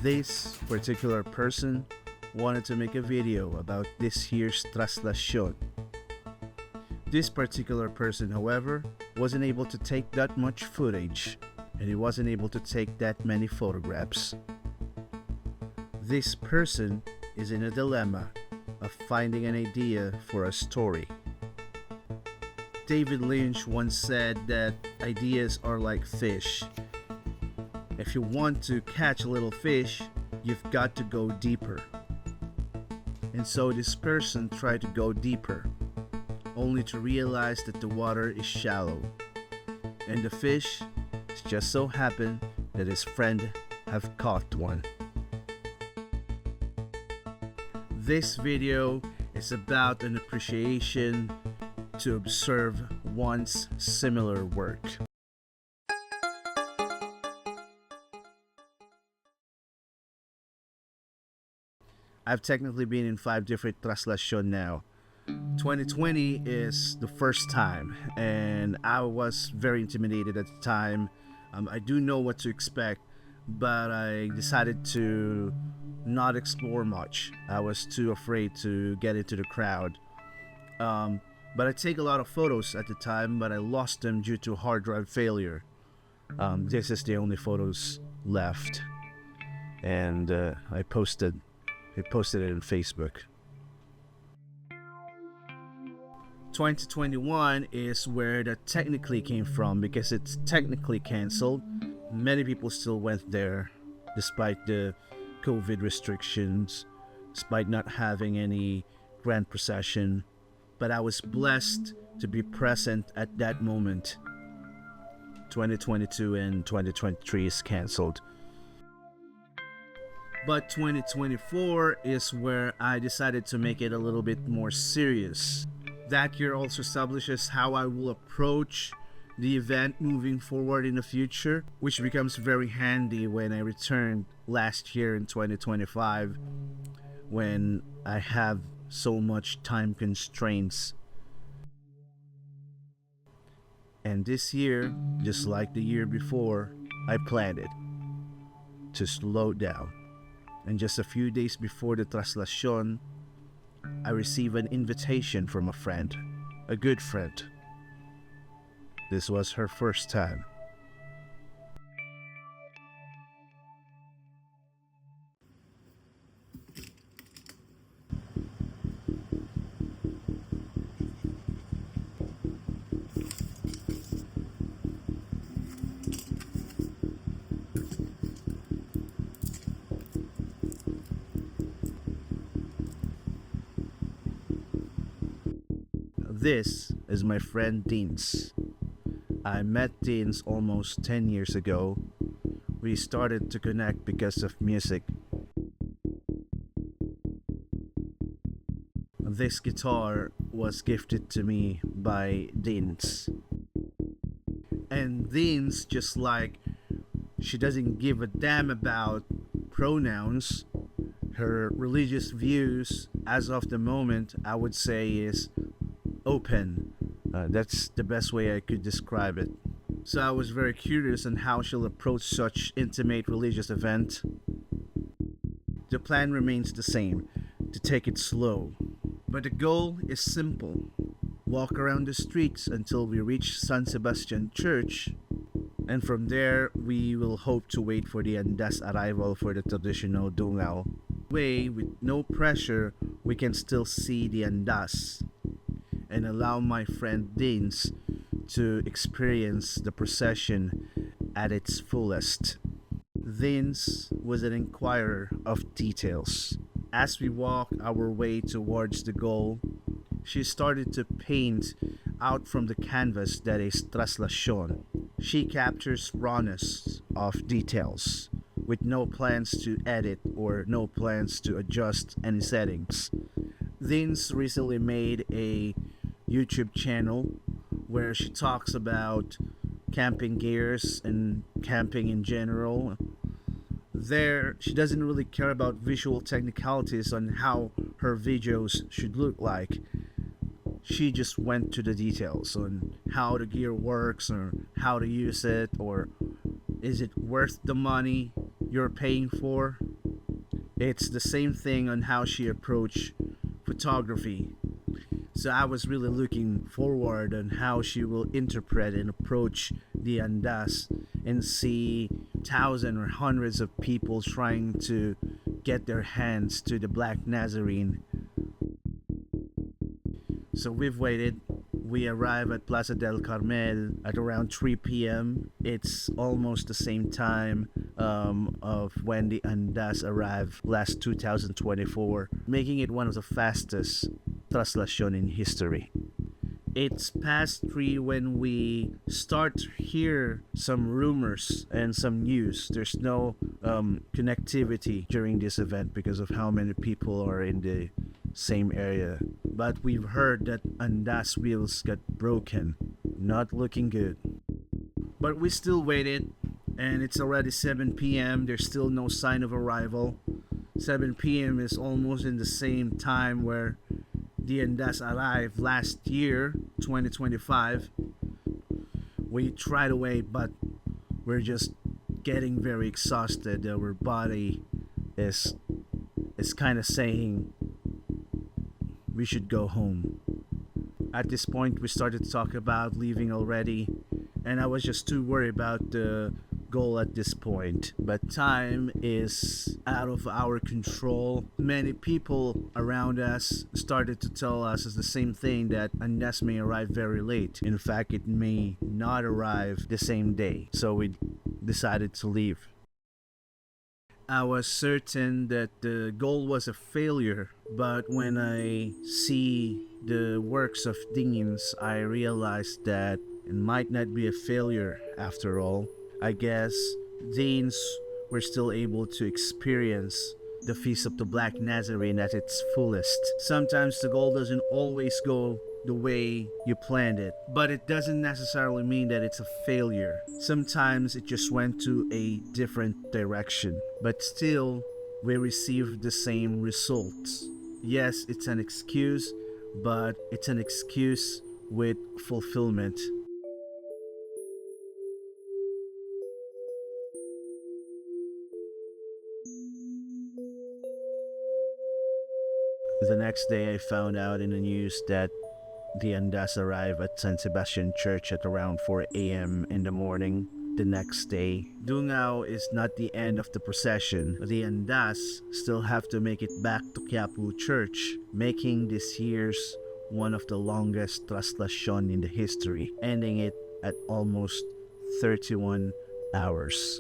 This particular person wanted to make a video about this year's Traslacion. This particular person, however, wasn't able to take that much footage, and he wasn't able to take that many photographs. This person is in a dilemma of finding an idea for a story. David Lynch once said that ideas are like fish. If you want to catch a little fish, you've got to go deeper. And so this person tried to go deeper, only to realize that the water is shallow. And the fish just so happened that his friend have caught one. This video is about an appreciation to observe one's similar work. I've technically been in 5 different Traslacion now. 2020 is the first time, and I was very intimidated at the time. I do know what to expect, but I decided to not explore much. I was too afraid to get into the crowd. But I take a lot of photos at the time, but I lost them due to hard drive failure. This is the only photos left, and I posted it on Facebook. 2021 is where that technically came from, because it's technically cancelled. Many people still went there despite the COVID restrictions, despite not having any grand procession. But I was blessed to be present at that moment. 2022 and 2023 is cancelled. But 2024 is where I decided to make it a little bit more serious. That year also establishes how I will approach the event moving forward in the future, which becomes very handy when I returned last year in 2025, when I have so much time constraints. And this year, just like the year before, I planned it to slow down. And just a few days before the Traslacion, I received an invitation from a friend, a good friend. This was her first time. This is my friend Dinz. I met Dinz almost 10 years ago. We started to connect because of music. This guitar was gifted to me by Dinz. And Dinz, just like she doesn't give a damn about pronouns, her religious views as of the moment, I would say, is open. That's the best way I could describe it. So I was very curious on how she'll approach such intimate religious event. The plan remains the same, to take it slow. But the goal is simple. Walk around the streets until we reach San Sebastian Church, and from there we will hope to wait for the Andas arrival for the traditional Dungaw. Way, with no pressure, we can still see the Andas and allow my friend Dinz to experience the procession at its fullest. Dinz was an inquirer of details. As we walk our way towards the goal, she started to paint out from the canvas that is Traslacion. She captures rawness of details, with no plans to edit or no plans to adjust any settings. Dinz recently made a YouTube channel where she talks about camping gears and camping in general. There, she doesn't really care about visual technicalities on how her videos should look like. She just went to the details on how the gear works, or how to use it, or is it worth the money you're paying for. It's the same thing on how she approached photography. So I was really looking forward on how she will interpret and approach the Andas and see thousands or hundreds of people trying to get their hands to the Black Nazarene. So we've waited. We arrive at Plaza del Carmel at around 3 p.m. It's almost the same time of when the Andas arrived last 2024, making it one of the fastest Traslacion in history. It's past 3 when we start to hear some rumors and some news. There's no connectivity during this event because of how many people are in the same area. But we've heard that Andas wheels got broken. Not looking good. But we still waited, and it's already 7 p.m. There's still no sign of arrival. 7 p.m. is almost in the same time where the Andas arrived last year, 2025. We tried to wait, but we're just getting very exhausted. Our body is kind of saying we should go home. At this point, we started to talk about leaving already, and I was just too worried about the goal at this point. But time is out of our control. Many people around us started to tell us the same thing, that Andas may arrive very late. In fact, it may not arrive the same day. So we decided to leave. I was certain that the goal was a failure, but when I see the works of Dinz, I realized that it might not be a failure after all. I guess Danes were still able to experience the Feast of the Black Nazarene at its fullest. Sometimes the goal doesn't always go the way you planned it, but it doesn't necessarily mean that it's a failure. Sometimes it just went to a different direction, but still we received the same results. Yes, it's an excuse, but it's an excuse with fulfillment. The next day I found out in the news that the Andas arrived at San Sebastian Church at around 4 a.m. in the morning the next day. Dungao is not the end of the procession. The Andas still have to make it back to Quiapu Church, making this year's one of the longest Traslacion in the history, ending it at almost 31 hours.